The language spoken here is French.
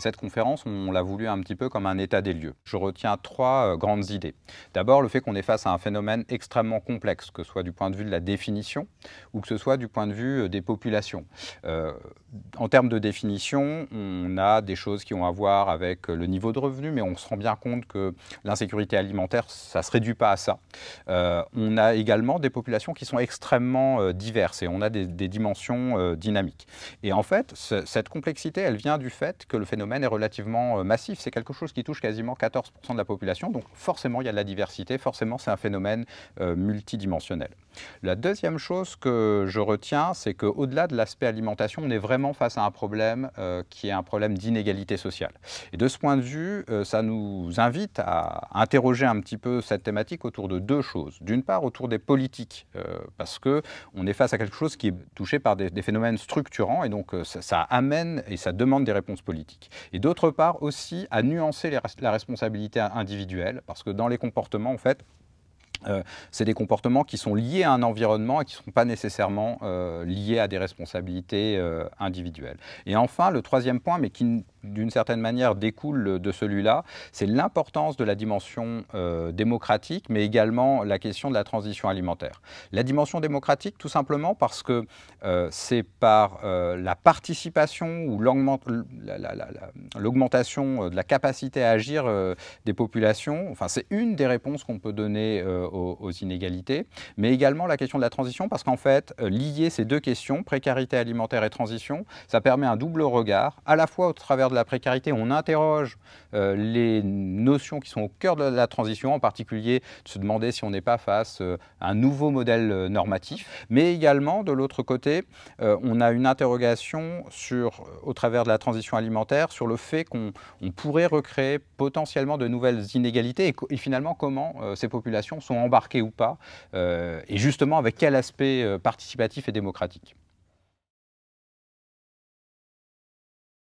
cette conférence, on l'a voulu un petit peu comme un état des lieux. Je retiens trois grandes idées. D'abord, le fait qu'on est face à un phénomène extrêmement complexe, que ce soit du point de vue de la définition ou que ce soit du point de vue des populations. En termes de définition, on a des choses qui ont à voir avec le niveau de revenu, mais on se rend bien compte que l'insécurité alimentaire, ça ne se réduit pas à ça. On a également des populations qui sont extrêmement diverses et on a des dimensions dynamiques. Et en fait, cette complexité, elle vient du fait que le phénomène est relativement massif. C'est quelque chose qui touche quasiment 14% de la population, donc forcément il y a de la diversité, forcément c'est un phénomène multidimensionnel. La deuxième chose que je retiens, c'est qu'au-delà de l'aspect alimentation, on est vraiment face à un problème qui est un problème d'inégalité sociale. Et de ce point de vue, ça nous invite à interroger un petit peu cette thématique autour de deux choses. D'une part, autour des politiques, parce qu'on est face à quelque chose qui est touché par des phénomènes structurants, et donc ça amène et ça demande des réponses politiques. Et d'autre part aussi à nuancer la responsabilité individuelle, parce que dans les comportements, en fait, c'est des comportements qui sont liés à un environnement et qui ne sont pas nécessairement liés à des responsabilités individuelles. Et enfin, le troisième point, mais qui d'une certaine manière découle de celui-là, c'est l'importance de la dimension démocratique, mais également la question de la transition alimentaire. La dimension démocratique, tout simplement parce que c'est par la participation ou l'augmentation de la capacité à agir des populations, enfin c'est une des réponses qu'on peut donner aux inégalités, mais également la question de la transition, parce qu'en fait, lier ces deux questions, précarité alimentaire et transition, ça permet un double regard, à la fois au travers de la précarité, on interroge les notions qui sont au cœur de la transition, en particulier de se demander si on n'est pas face à un nouveau modèle normatif, mais également, de l'autre côté, on a une interrogation au travers de la transition alimentaire sur le fait qu'on pourrait recréer potentiellement de nouvelles inégalités et finalement comment ces populations sont embarquées ou pas, et justement avec quel aspect participatif et démocratique.